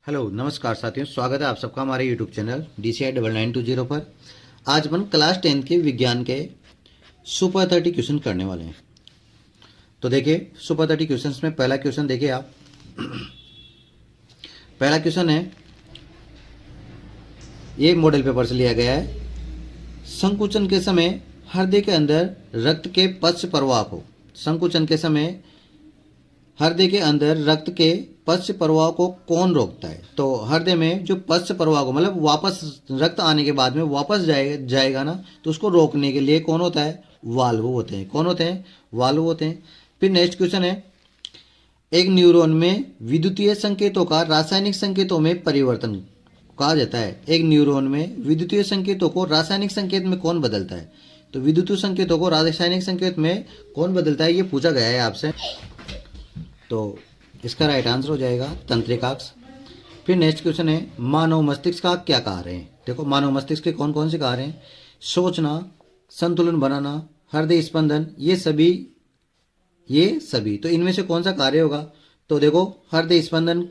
Hello नमस्कार साथियों, स्वागत है आप सबका हमारे यूट्यूब चैनल DCI 9920 पर। आज अपन क्लास 10 के विज्ञान के सुपर 30 क्वेश्चन करने वाले हैं। तो देखिए, सुपर 30 क्वेश्चंस में पहला क्वेश्चन देखिए आप। पहला क्वेश्चन है, ये मॉडल पेपर से लिया गया है। संकुचन के समय हृदय के अंदर रक्त के पश्च प्रवाह को, संकुचन के समय हृदय के अंदर रक्त के पश्च प्रवाह को कौन रोकता है? तो हृदय में जो पश्च प्रवाह को, मतलब वापस रक्त आने के बाद में वापस जाएगा ना, तो उसको रोकने के लिए कौन होता है? वाल्व होते हैं। कौन होते हैं? वाल्व होते हैं। फिर नेक्स्ट क्वेश्चन है, एक न्यूरॉन में विद्युतीय संकेतों का रासायनिक संकेतों में परिवर्तन कहा जाता है। एक न्यूरॉन में विद्युतीय संकेतों को रासायनिक संकेत में कौन बदलता है? तो विद्युतीय संकेतों को रासायनिक संकेत में कौन बदलता है, ये पूछा गया है आपसे। तो इसका राइट आंसर हो जाएगा तंत्रिकाक्ष। फिर नेक्स्ट क्वेश्चन है, मानव मस्तिष्क का क्या कार्य है? देखो, मानव मस्तिष्क के कौन कौन से कार्य हैं? सोचना, संतुलन बनाना, हृदय स्पंदन, ये सभी। तो इनमें से कौन सा कार्य होगा? तो देखो, हृदय स्पंदन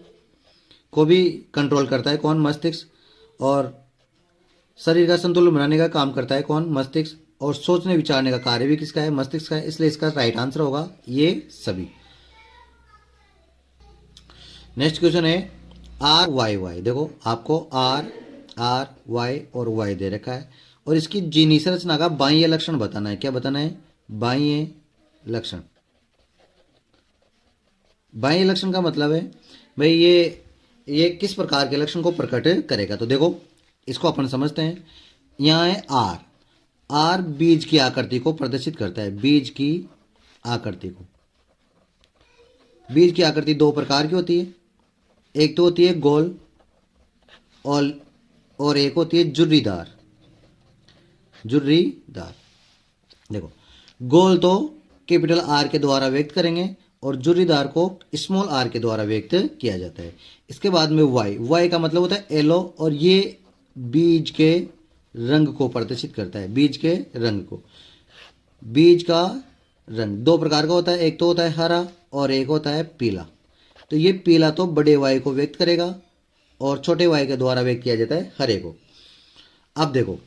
को भी कंट्रोल करता है कौन? मस्तिष्क। और शरीर का संतुलन बनाने का काम करता है कौन? मस्तिष्क। और सोचने विचारने का कार्य भी किसका है? मस्तिष्क का है। इसलिए इसका राइट आंसर होगा ये सभी। नेक्स्ट क्वेश्चन है, आर वाई वाई। देखो, आपको आर वाई और वाई दे रखा है, और इसकी जीनी संरचना का बाह्य लक्षण बताना है। क्या बताना है? बाह्य लक्षण। बाह्य लक्षण का मतलब है भाई ये किस प्रकार के लक्षण को प्रकट करेगा। तो देखो, इसको अपन समझते हैं। यहाँ है आर बीज की आकृति को प्रदर्शित करता है। बीज की आकृति को, बीज की आकृति दो प्रकार की होती है। एक तो होती है गोल, और एक होती है झुर्रीदार। देखो, गोल तो कैपिटल आर के द्वारा व्यक्त करेंगे, और झुर्रीदार को स्मॉल आर के द्वारा व्यक्त किया जाता है। इसके बाद में वाई का मतलब होता है येलो, और ये बीज के रंग को प्रदर्शित करता है। बीज के रंग को, बीज का रंग दो प्रकार का होता है। एक तो होता है हरा, और एक होता है पीला। तो ये पीला तो बड़े वाई को व्यक्त करेगा, और छोटे वाई के द्वारा व्यक्त किया जाता है हरे को। अब देखो,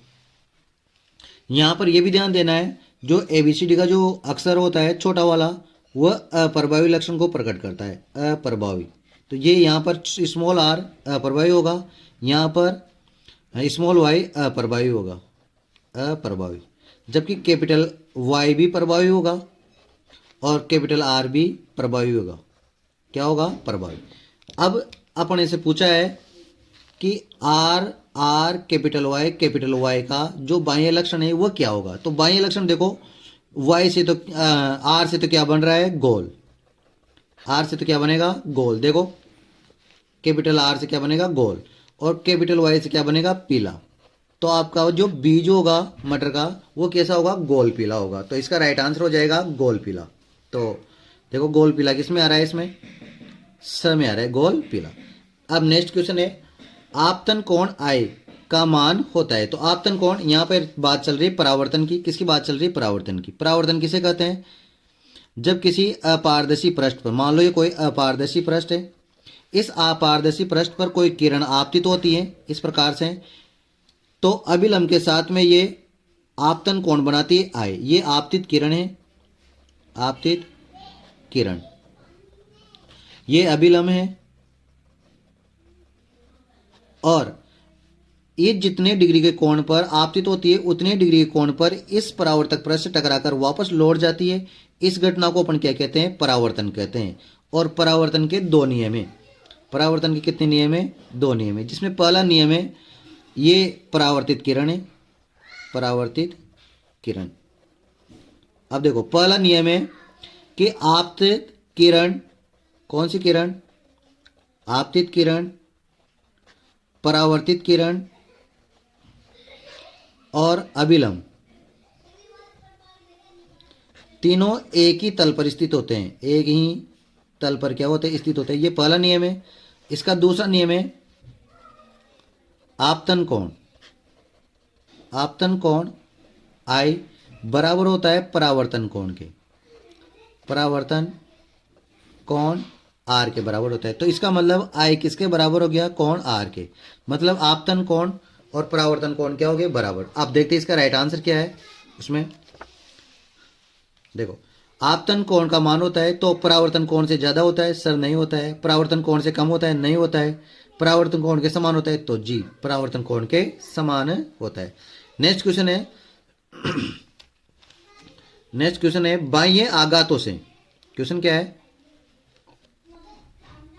यहां पर यह भी ध्यान देना है, जो ABCD का जो अक्षर होता है छोटा वाला, वह अप्रभावी लक्षण को प्रकट करता है। अप्रभावी, तो ये यहां पर स्मॉल आर अप्रभावी होगा, यहां पर स्मॉल वाई अप्रभावी होगा, अप्रभावी। जबकि कैपिटल वाई भी प्रभावी होगा, और कैपिटल आर भी प्रभावी होगा। क्या होगा? प्रभावी। अब अपन से पूछा है कि आर कैपिटल वाई का जो बाह्य लक्षण है वह क्या होगा। तो बाह्य लक्षण देखो, वाई से तो आर से तो क्या बन रहा है? गोल। आर से तो क्या बनेगा? गोल। देखो, कैपिटल आर से क्या बनेगा? गोल। और कैपिटल वाई से क्या बनेगा? पीला। तो आपका जो बीज होगा मटर का, वो कैसा होगा? गोल पीला होगा। तो इसका राइट आंसर हो जाएगा गोल पीला। तो देखो, गोल पीला किस में आ रहा है? इसमें स में आ रहा है, गोल पीला। अब नेक्स्ट क्वेश्चन है, आपतन कोण I का मान होता है। तो आपतन कोण, यहां पर बात चल रही है परावर्तन की। किसकी बात चल रही है? परावर्तन की। परावर्तन किसे कहते हैं? जब किसी अपारदर्शी पृष्ठ पर, मान लो ये कोई अपारदर्शी पृष्ठ है, इस अपारदर्शी पृष्ठ पर कोई किरण आपतित होती है इस प्रकार से, तो अभिलंब के साथ में ये आपतन कोण बनाती है I। ये आपतित किरण है, आपतित किरण। ये अभिलंब है, और ये जितने डिग्री के कोण पर आपतित होती है, उतने डिग्री के कोण पर इस परावर्तक पृष्ठ से टकराकर वापस लौट जाती है। इस घटना को अपन क्या कहते हैं? परावर्तन कहते हैं। और परावर्तन के दो नियम है। परावर्तन के कितने नियम है? दो नियम है, जिसमें पहला नियम है ये परावर्तित किरण है, परावर्तित किरण। अब देखो, पहला नियम है कि आपतित किरण, कौन सी किरण? आपतित किरण, परावर्तित किरण और अभिलंब, तीनों एक ही तल पर स्थित होते हैं। एक ही तल पर क्या होते हैं? स्थित होते हैं। ये पहला नियम है। इसका दूसरा नियम है आपतन कोण। आपतन कोण I बराबर होता है परावर्तन कोण के। परावर्तन कोण आर के बराबर होता है। तो इसका मतलब आई किसके बराबर हो गया, कोण आर के, मतलब आपतन कोण और परावर्तन कोण क्या हो गए, बराबर। आप देखते हैं इसका राइट आंसर क्या है। उसमें देखो आपतन कोण का मान होता है तो परावर्तन कोण से ज्यादा होता है, सर नहीं होता है। परावर्तन कोण से कम होता है, नहीं होता है। परावर्तन कोण के समान होता है, तो जी परावर्तन कोण के समान होता है। नेक्स्ट क्वेश्चन है नेक्स्ट क्वेश्चन है बाह्य आघातों से, क्वेश्चन क्या है,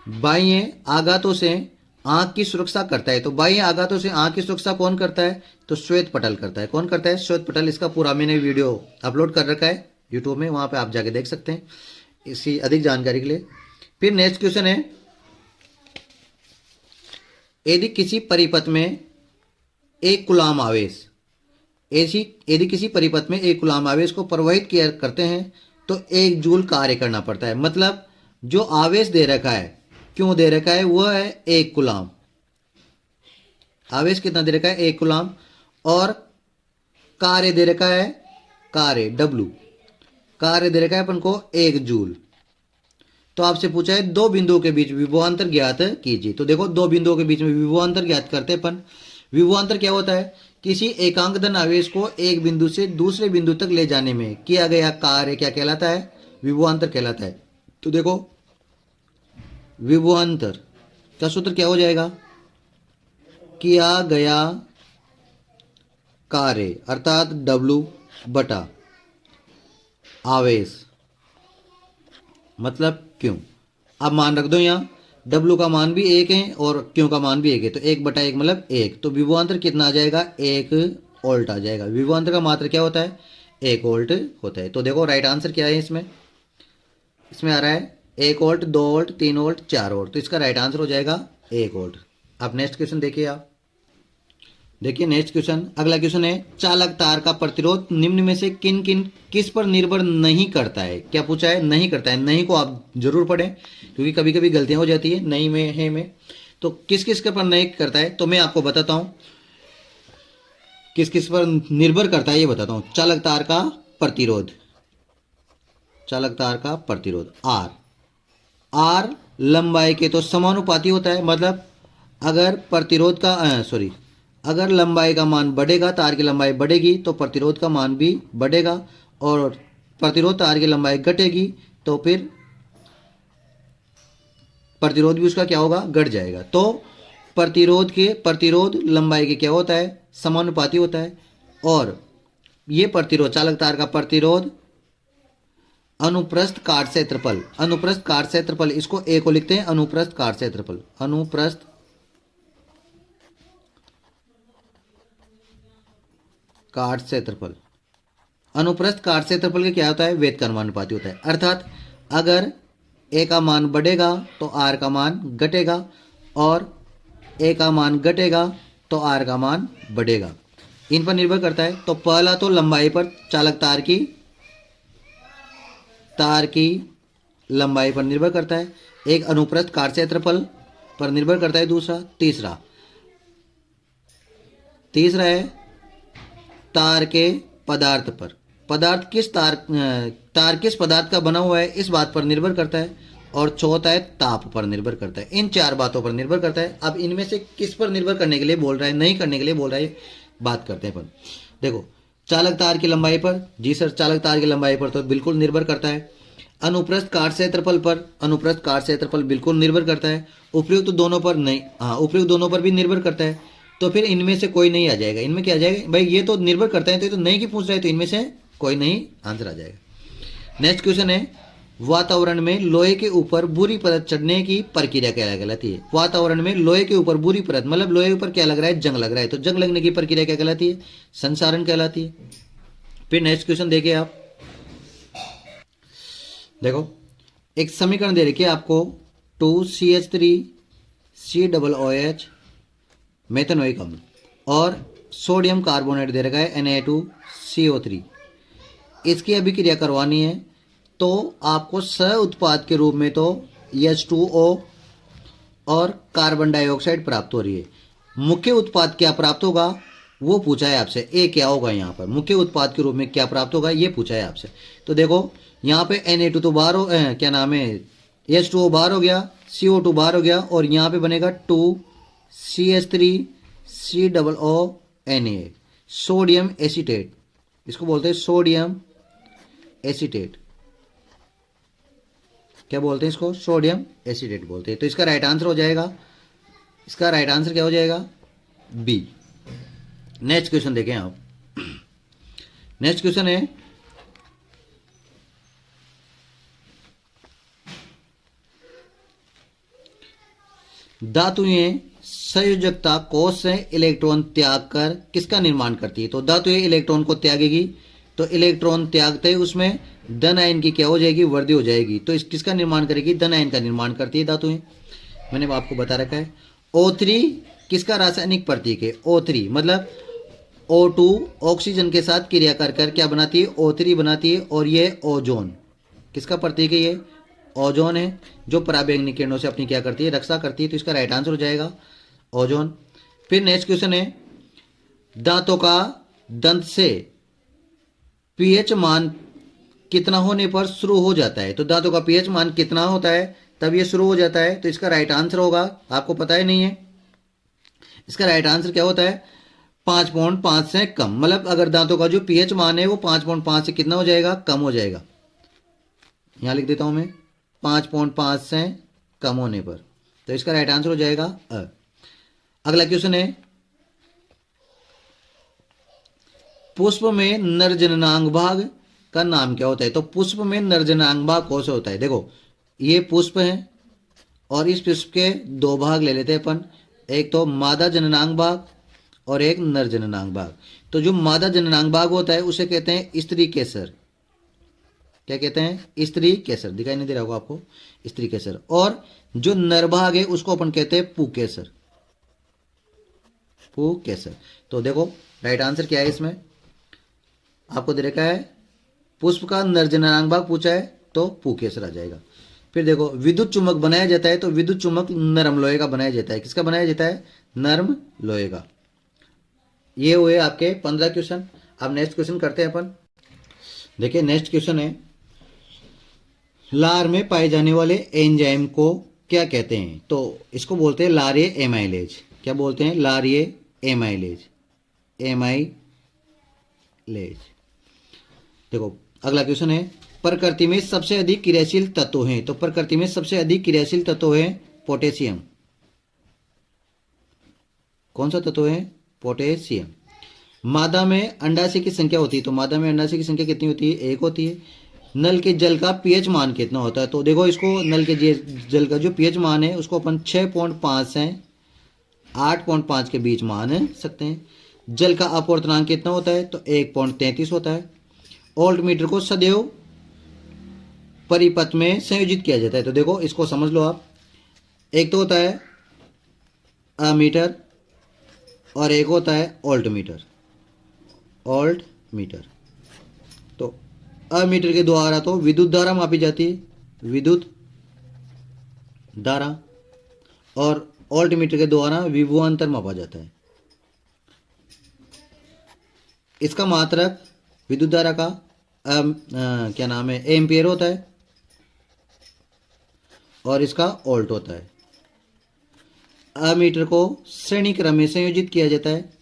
बाह्य आघातों से आंख की सुरक्षा करता है। तो बाह्य आघातों से आंख की सुरक्षा कौन करता है, तो श्वेत पटल करता है। कौन करता है, श्वेत पटल। इसका पूरा मैंने वीडियो अपलोड कर रखा है यूट्यूब में, वहां पे आप जाके देख सकते हैं इसी अधिक जानकारी के लिए। फिर नेक्स्ट क्वेश्चन है, यदि किसी परिपथ में एक कूलाम आवेश, ऐसी यदि किसी परिपथ में एक कूलाम आवेश को प्रवाहित किया करते हैं तो एक जूल कार्य करना पड़ता है। मतलब जो आवेश दे रखा है, क्यों दे रखा है, वह है एक कूलाम। आवेश कितना दे रखा है, एक कूलाम, और कार्य दे रखा है, कार्य डब्लू, कार्य दे रखा है अपन को एक जूल। तो आपसे पूछा है दो बिंदुओं के बीच विभवांतर ज्ञात कीजिए। तो देखो दो बिंदुओं के बीच में विभवांतर ज्ञात करते अपन। विभवांतर क्या होता है, किसी एकांक धन आवेश को एक बिंदु से दूसरे बिंदु तक ले जाने में किया गया कार्य क्या कहलाता है, विभवांतर कहलाता है। तो देखो विभवांतर का सूत्र क्या हो जाएगा, किया गया कार्य अर्थात W बटा आवेश मतलब क्यों। अब मान रख दो यहाँ W का मान भी एक है और क्यों का मान भी एक है, तो एक बटा एक मतलब एक। तो विभवांतर कितना आ जाएगा, एक वोल्ट आ जाएगा। विभवांतर का मात्रा क्या होता है, एक वोल्ट होता है। तो देखो राइट आंसर क्या है इसमें, इसमें आ रहा है 1 वोल्ट, 2 वोल्ट, 3 वोल्ट, 4 वोल्ट। तो इसका राइट आंसर हो जाएगा 1 वोल्ट। अब नेक्स्ट क्वेश्चन देखिए आप, देखिए नेक्स्ट क्वेश्चन, अगला क्वेश्चन है, चालक तार का प्रतिरोध निम्न में से किस पर निर्भर नहीं करता है। क्या पूछा है, नहीं करता है। नहीं को आप जरूर पढ़ें क्योंकि कभी कभी गलतियां हो जाती है नहीं में है में। तो किस किस के पर नहीं करता है, तो मैं आपको बताता हूं किस किस पर निर्भर करता है, ये बताता हूं। चालक तार का प्रतिरोध, चालक तार का प्रतिरोध आर लंबाई के तो समानुपाती होता है। मतलब अगर प्रतिरोध का अगर लंबाई का मान बढ़ेगा, तार की लंबाई बढ़ेगी तो प्रतिरोध का मान भी बढ़ेगा, और प्रतिरोध तार की लंबाई घटेगी तो फिर प्रतिरोध भी उसका क्या होगा, घट जाएगा। तो प्रतिरोध लंबाई के क्या होता है, समानुपाती होता है। और ये प्रतिरोध, चालक तार का प्रतिरोध अनुप्रस्थ काट क्षेत्रफल, अनुप्रस्थ काट क्षेत्रफल, इसको ए को लिखते हैं अनुप्रस्थ काट क्षेत्रफल, अनुप्रस्थ काट क्षेत्रफल। अनुप्रस्थ काट क्षेत्रफल के क्या होता है, वेद का अनुपाती होता है। अर्थात अगर ए का मान बढ़ेगा तो आर का मान घटेगा, और ए का मान घटेगा तो आर का मान बढ़ेगा। इन पर निर्भर करता है। तो पहला तो लंबाई पर, चालक तार की लंबाई पर निर्भर करता है। एक अनुप्रस्थ काट क्षेत्रफल पर निर्भर करता है। दूसरा, तीसरा है तार के पदार्थ पर, पदार्थ किस तार किस पदार्थ का बना हुआ है इस बात पर निर्भर करता है। और चौथा है ताप पर निर्भर करता है। इन चार बातों पर निर्भर करता है। अब इनमें से किस पर निर्भर करने के लिए बोल रहा है, नहीं करने के लिए बोल रहा है, बात करते हैं अपन। देखो चालक तार की लंबाई पर, जी सर चालक तार की लंबाई पर तो बिल्कुल निर्भर करता है। अनुप्रस्थ काट क्षेत्रफल पर, अनुप्रस्थ काट क्षेत्रफल बिल्कुल निर्भर करता है। उपयुक्त दोनों पर नहीं, हाँ उपयुक्त दोनों पर भी निर्भर करता है। तो फिर इनमें से कोई नहीं आ जाएगा। इनमें क्या आ जाएगा भाई, ये तो निर्भर करता है, तो ये तो नहीं की पूछ रहा है, तो इनमें से कोई नहीं आंसर आ जाएगा। नेक्स्ट क्वेश्चन है, वातावरण में लोहे के ऊपर बुरी परत चढ़ने की प्रक्रिया क्या कहलाती है। वातावरण में लोहे के ऊपर बुरी परत, मतलब लोहे के ऊपर क्या लग रहा है, जंग लग रहा है, तो जंग लगने की प्रक्रिया क्या कहलाती है, संसारण कहलाती है। फिर नेक्स्ट क्वेश्चन देखिए आप, देखो एक समीकरण दे रखी है आपको, 2CH3COOH मेथनोइक अम्ल और सोडियम कार्बोनेट दे रखा है Na2CO3। इसकी अभिक्रिया करवानी है तो आपको सह उत्पाद के रूप में तो H2O और कार्बन डाइऑक्साइड प्राप्त हो रही है। मुख्य उत्पाद क्या प्राप्त होगा वो पूछा है आपसे। ए क्या होगा यहाँ पर, मुख्य उत्पाद के रूप में क्या प्राप्त होगा ये पूछा है आपसे। तो देखो यहाँ पे Na2 तो बाहर क्या नाम है, H2O बाहर हो गया, CO2 बाहर हो गया और यहाँ पे बनेगा 2CH3COO सोडियम एसीटेट। इसको बोलते हैं सोडियम एसीटेट। क्या बोलते हैं इसको? सोडियम एसीटेट बोलते हैं। तो इसका राइट आंसर हो जाएगा, इसका राइट आंसर क्या हो जाएगा? बी। नेक्स्ट क्वेश्चन देखें आप। नेक्स्ट क्वेश्चन है धातुएं संयोजकता कोष से इलेक्ट्रॉन त्याग कर किसका निर्माण करती है? तो धातुएं इलेक्ट्रॉन को त्यागेगी, तो इलेक्ट्रॉन त्यागते ही उसमें धन आयन की क्या हो जाएगी? वृद्धि हो जाएगी। तो इस किसका निर्माण करेगी? धन आयन का निर्माण करती है धातुएं। मैंने आपको बता रखा है। O3 किसका रासायनिक प्रतीक है? O3 मतलब O2 ऑक्सीजन के साथ क्रिया कर कर क्या बनाती है? O3 बनाती है। और ये ओजोन किसका प्रतीक है? ये ओजोन है, जो पराबैंगनी किरणों से अपनी क्या करती है? रक्षा करती है। तो इसका राइट आंसर हो जाएगा ओजोन। फिर नेक्स्ट क्वेश्चन है दांतों का दंत से पीएच मान कितना होने पर शुरू हो जाता है? तो दांतों का पीएच मान कितना होता है तब ये शुरू हो जाता है? तो इसका राइट आंसर होगा, आपको पता ही नहीं है, इसका राइट आंसर क्या होता है? 5.5 से कम। मतलब अगर दांतों का जो पीएच मान है वो 5.5 से कितना हो जाएगा? कम हो जाएगा। यहां लिख देता हूं मैं 5.5 से कम होने पर। तो इसका राइट आंसर हो जाएगा अ। अगला क्वेश्चन है पुष्प में नरजननांग भाग का नाम क्या होता है? तो पुष्प में नरजननांग भाग कौन सा होता है? देखो ये पुष्प है और इस पुष्प के दो भाग ले लेते हैं अपन, एक तो मादा जननांग भाग और एक नर जननांग भाग। तो जो मादा जननांग भाग होता है उसे कहते हैं स्त्री केसर। क्या कहते हैं? स्त्री केसर। दिखाई नहीं दे रहा होगा आपको? स्त्री केसर। और जो नर भाग है उसको अपन कहते हैं पुकेसर। पुकेसर। तो देखो राइट आंसर क्या है इसमें? आपको दे रखा है पुष्प का नर जननांग भाग पूछा है तो पुकेसर आ जाएगा। फिर देखो विद्युत चुम्बक बनाया जाता है, तो विद्युत चुम्बक नरम लोहे का बनाया जाता है। किसका बनाया जाता है? नरम लोहे का। ये हुए आपके 15 क्वेश्चन। अब नेक्स्ट क्वेश्चन करते हैं अपन। देखिए नेक्स्ट क्वेश्चन है लार में पाए जाने वाले एंजाइम को क्या कहते हैं? तो इसको बोलते हैं लारिये एमाइलेज। क्या बोलते हैं? लारिये एमाइलेज। एमाइलेज। देखो अगला क्वेश्चन है प्रकृति में सबसे अधिक क्रियाशील तत्व हैं। तो प्रकृति में सबसे अधिक क्रियाशील तत्व है पोटेशियम। कौन सा तत्व है? पोटेशियम। मादा में अंडाशय की संख्या होती है, तो मादा में अंडाशय की संख्या कितनी होती है? 1 होती है। नल के जल का पीएच मान कितना होता है? तो देखो इसको नल के जल का जो पीएच मान है उसको अपन 6.5 से 8.5 के बीच मान सकते हैं। जल का अपवर्तनांक कितना होता है? तो 1.33 होता है। ओल्ट मीटर को सदैव परिपथ में संयोजित किया जाता है। तो देखो इसको समझ लो आप, एक तो होता है अमीटर और एक होता है ओल्ट मीटर। ओल्ट मीटर। तो अमीटर के द्वारा तो विद्युत धारा मापी जाती है, विद्युत धारा, और ओल्ट मीटर के द्वारा विभवांतर मापा जाता है। इसका मात्रक विद्युत धारा का क्या नाम है? एम्पियर होता है और इसका ओल्ट होता है। अमीटर को श्रेणी क्रम में संयोजित किया जाता है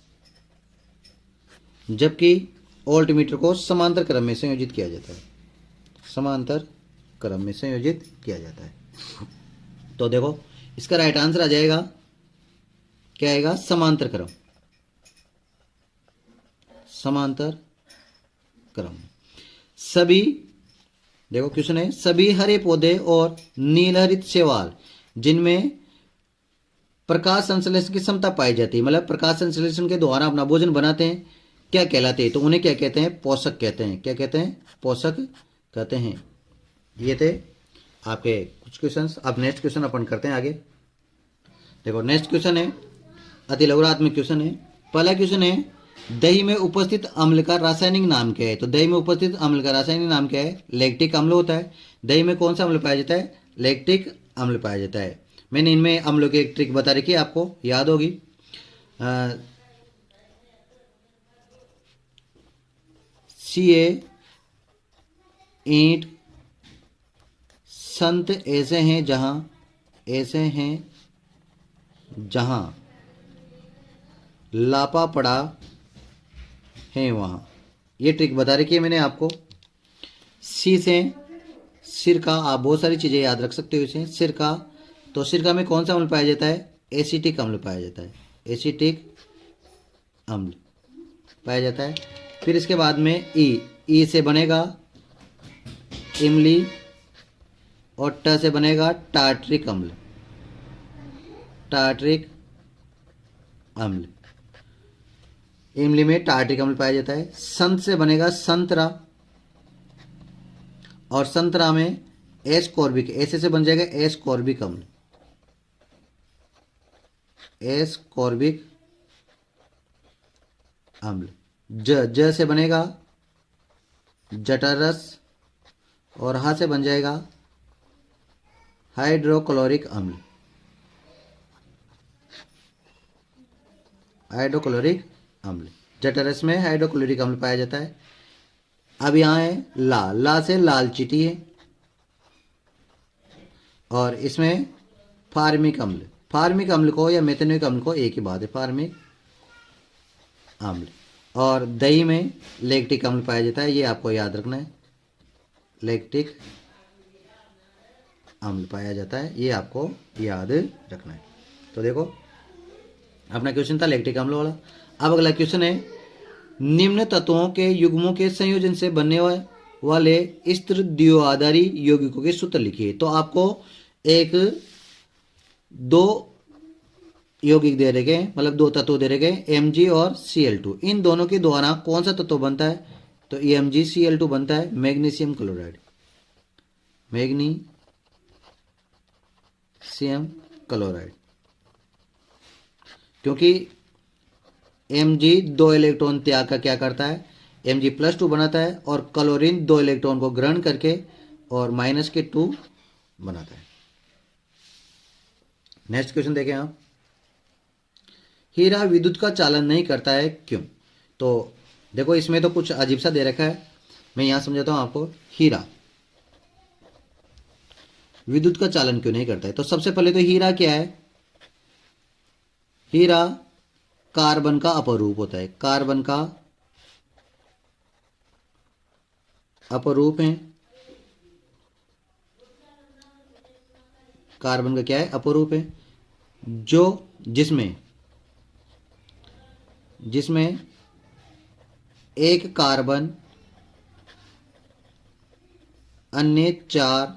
जबकि ओल्ट मीटर को समांतर क्रम में संयोजित किया जाता है। समांतर क्रम में संयोजित किया जाता है। तो देखो इसका राइट आंसर आ जाएगा, क्या आएगा? समांतर क्रम। समांतर क्रम। सभी, देखो क्वेश्चन है सभी हरे पौधे और नीलहरित शैवाल जिनमें प्रकाश संश्लेषण की क्षमता पाई जाती है, मतलब प्रकाश संश्लेषण के द्वारा अपना भोजन बनाते हैं, क्या कहलाते हैं? तो उन्हें क्या कहते हैं? पोषक कहते हैं। क्या कहते हैं? पोषक कहते हैं। ये थे आपके कुछ क्वेश्चंस। अब नेक्स्ट क्वेश्चन अपन करते हैं आगे। देखो नेक्स्ट क्वेश्चन है अति लघुरात्मक क्वेश्चन है। पहला क्वेश्चन है दही में उपस्थित अम्ल का रासायनिक नाम क्या है? तो दही में उपस्थित अम्ल का रासायनिक नाम क्या है? लैक्टिक अम्ल होता है। दही में कौन सा अम्ल पाया जाता है? लैक्टिक अम्ल पाया जाता है। मैंने इनमें अम्लों की एक ट्रिक बता रखी है, आपको याद होगी। सी ए ईंट संत ऐसे हैं जहां लापा पड़ा है वहां। ये ट्रिक बता रखी है मैंने आपको। सी से सिर का, आप बहुत सारी चीज़ें याद रख सकते हो इसे। सिर का, तो सिरका में कौन सा अम्ल पाया जाता है? एसिटिक अम्ल पाया जाता है, एसिटिक अम्ल पाया जाता है। फिर इसके बाद में ई से बनेगा इमली और ट से बनेगा टार्ट्रिक अम्ल, टार्ट्रिक अम्ल। इमली में टार्ट्रिक अम्ल पाया जाता है। संत से बनेगा संतरा, और संतरा में एस कॉर्बिक, ऐसे से बन जाएगा एस कॉर्बिक अम्ल, एस कॉर्बिक अम्ल। ज से बनेगा जठरस, और हा से बन जाएगा हाइड्रोक्लोरिक अम्ल, हाइड्रोक्लोरिक अम्ल। जठरस में हाइड्रोक्लोरिक अम्ल पाया जाता है। अब यहाँ है ला से लाल चींटी है, और इसमें फार्मिक अम्ल, फार्मिक अम्ल को या मेथेनोइक अम्ल को एक ही बात है, फार्मिक अम्ल। और दही में लैक्टिक अम्ल पाया जाता है, ये आपको याद रखना है, लैक्टिक अम्ल पाया जाता है, ये आपको याद रखना है। तो देखो अपना क्वेश्चन था लैक्टिक अम्ल वाला। अब अगला क्वेश्चन है, निम्न तत्वों के युग्मों के संयोजन से बनने वाले स्थिर द्विआधारी यौगिकों के सूत्र लिखिए। तो आपको एक दो यौगिक दे रखे, मतलब दो तत्व दे रखे, Mg और Cl2। इन दोनों के द्वारा कौन सा तत्व बनता है? तो MgCl2 बनता है मैग्नीशियम क्लोराइड, मैग्नीशियम क्लोराइड। क्योंकि Mg 2 इलेक्ट्रॉन त्याग का क्या करता है? Mg+2 बनाता है, और क्लोरीन 2 इलेक्ट्रॉन को ग्रहण करके और -2 बनाता है। नेक्स्ट क्वेश्चन देखें आप, हीरा विद्युत का चालन नहीं करता है, क्यों? तो देखो इसमें तो कुछ अजीब सा दे रखा है, मैं यहां समझाता हूं आपको। हीरा विद्युत का चालन क्यों नहीं करता है? तो सबसे पहले तो हीरा क्या है? हीरा कार्बन का अपरूप होता है, कार्बन का अपरूप है। कार्बन का क्या है? अपरूप है, जो जिसमें एक कार्बन अन्य 4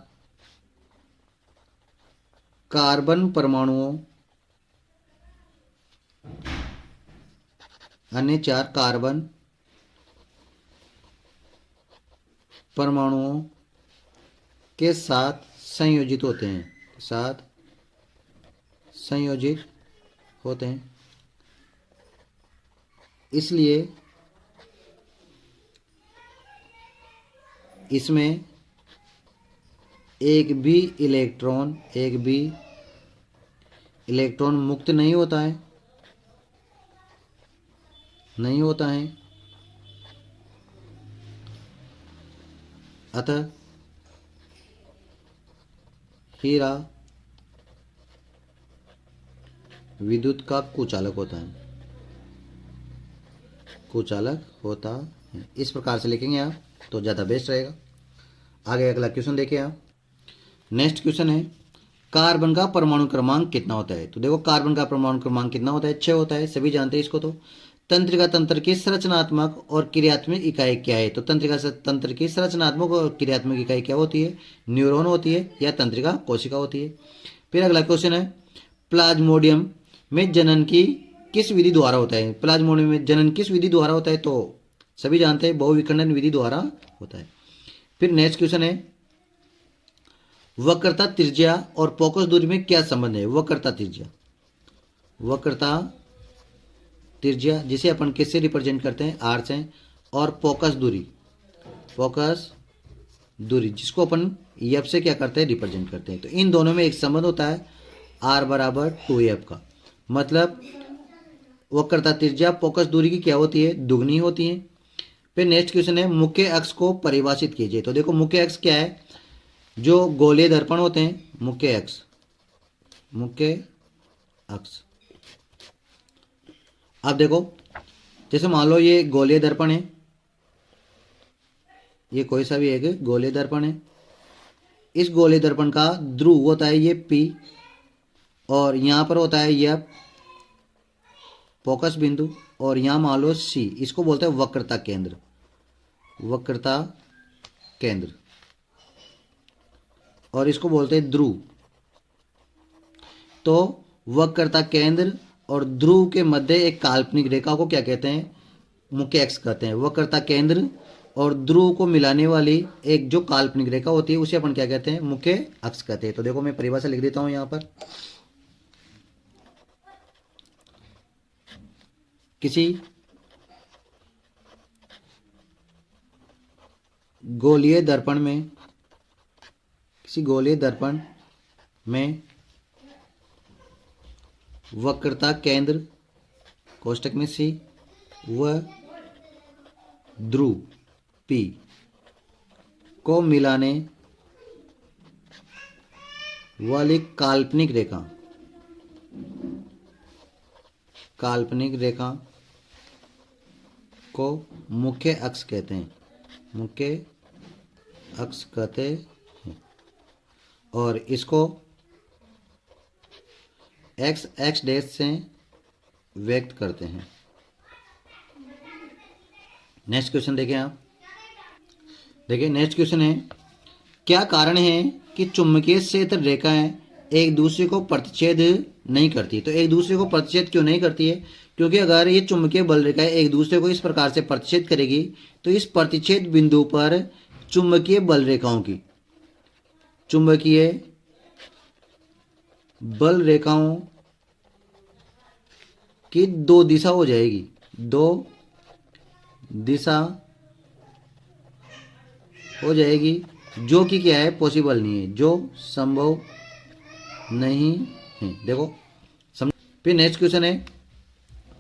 कार्बन परमाणुओं, अन्य 4 कार्बन परमाणुओं के साथ संयोजित होते हैं, साथ संयोजित होते हैं। इसलिए इसमें एक भी इलेक्ट्रॉन मुक्त नहीं होता है, अतः हीरा विद्युत का कुचालक होता है। इस प्रकार से लिखेंगे आप तो ज़्यादा बेस्ट रहेगा। आगे अगला क्वेश्चन देखिए आप। नेक्स्ट क्वेश्चन है, कार्बन का परमाणु क्रमांक कितना होता है? तो देखो कार्बन का परमाणु क्रमांक कितना होता है? 6 होता है, सभी जानते हैं इसको। तो तंत्रिका तंत्र की संरचनात्मक और क्रियात्मक इकाई क्या है? तो तंत्रिका तंत्र की संरचनात्मक और क्रियात्मक इकाई क्या होती है? न्यूरॉन होती है या तंत्रिका कोशिका होती है। फिर अगला क्वेश्चन है, प्लाज्मोडियम में जनन की किस विधि द्वारा होता है? प्लाज्मोडियम में जनन किस विधि द्वारा होता है? तो सभी जानते हैं बहुविखंडन विधि द्वारा होता है। फिर नेक्स्ट क्वेश्चन है, वक्रता त्रिज्या और फोकस दूरी में क्या संबंध है? वक्रता त्रिज्या जिसे अपन किससे रिप्रेजेंट करते हैं? आर से, और फोकस दूरी जिसको अपन एफ से क्या करते हैं? रिप्रेजेंट करते हैं। तो इन दोनों में एक संबंध होता है R = 2F का। मतलब वक्रता त्रिज्या फोकस दूरी की क्या होती है? दुगनी होती है। फिर नेक्स्ट क्वेश्चन है, मुख्य अक्ष को परिभाषित कीजिए। तो देखो मुख्य अक्ष क्या है? जो गोलीय दर्पण होते हैं, मुख्य अक्ष, मुख्य अक्ष। अब देखो, जैसे मान लो ये गोलीय दर्पण है, ये कोई सा भी एक गोलीय दर्पण है। इस गोलीय दर्पण का ध्रुव होता है ये P, और यहाँ पर होता है यह फोकस बिंदु, और यहाँ मान लो C, इसको बोलते हैं वक्रता केंद्र, वक्रता केंद्र, और इसको बोलते हैं ध्रुव। तो वक्रता केंद्र और ध्रुव के मध्य एक काल्पनिक रेखा को क्या कहते हैं, मुख्य अक्ष कहते हैं। वक्रता केंद्र और ध्रुव को मिलाने वाली एक जो काल्पनिक रेखा होती है उसे अपन क्या कहते हैं, मुख्य अक्ष कहते हैं। तो देखो मैं परिभाषा लिख देता हूं यहां पर। किसी गोलीय दर्पण में, किसी गोलीय दर्पण में वक्रता केंद्र कोष्टक में C व ध्रुव P को मिलाने वाली काल्पनिक रेखा, काल्पनिक रेखा को मुख्य अक्ष कहते हैं, मुख्य अक्ष कहते हैं। और इसको x डैश से व्यक्त करते हैं। नेक्स्ट क्वेश्चन देखें आप। देखिए नेक्स्ट क्वेश्चन है, क्या कारण है कि चुंबकीय क्षेत्र रेखाएं एक दूसरे को प्रतिच्छेद नहीं करती। तो एक दूसरे को प्रतिच्छेद क्यों नहीं करती है, क्योंकि अगर ये चुंबकीय बल रेखाएं एक दूसरे को इस प्रकार से प्रतिच्छेद करेगी तो इस प्रतिच्छेद बिंदु पर चुंबकीय बल रेखाओं की, चुंबकीय बल रेखाओं की दो दिशा हो जाएगी, दो दिशा हो जाएगी, जो कि क्या है, पॉसिबल नहीं है, जो संभव नहीं है। देखो फिर नेक्स्ट क्वेश्चन है,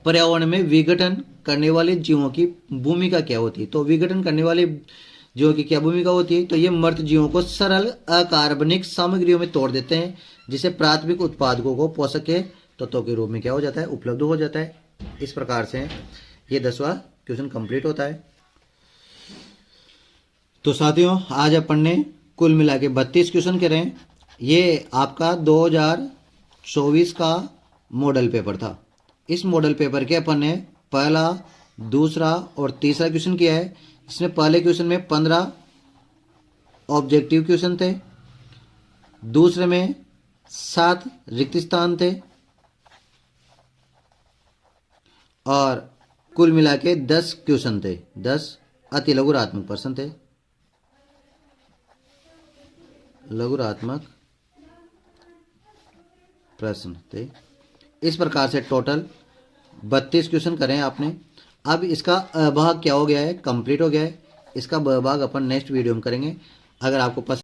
पर्यावरण में विघटन करने वाले जीवों की भूमिका क्या होती है। तो विघटन करने वाले जीवों की क्या भूमिका होती है, तो ये मृत जीवों को सरल अकार्बनिक सामग्रियों में तोड़ देते हैं, जिससे प्राथमिक उत्पादकों को पोषक के तत्वों के रूप में क्या हो जाता है, उपलब्ध हो जाता है। इस प्रकार से ये 10वां क्वेश्चन कंप्लीट होता है। तो साथियों आज अपन ने कुल मिला के 32 क्वेश्चन करे हैं। ये आपका 2024 का मॉडल पेपर था। इस मॉडल पेपर के अपन ने पहला, दूसरा और तीसरा क्वेश्चन किया है। इसमें पहले क्वेश्चन में 15 ऑब्जेक्टिव क्वेश्चन थे, दूसरे में 7 रिक्त स्थान थे, और कुल मिला के 10 क्वेश्चन थे, 10 अति लघुरात्मक प्रश्न थे, लघुरात्मक प्रश्न थे। इस प्रकार से टोटल 32 क्वेश्चन करें आपने। अब इसका अभाग क्या हो गया है, कंप्लीट हो गया है। इसका भाग अपन नेक्स्ट वीडियो में करेंगे। अगर आपको पसंद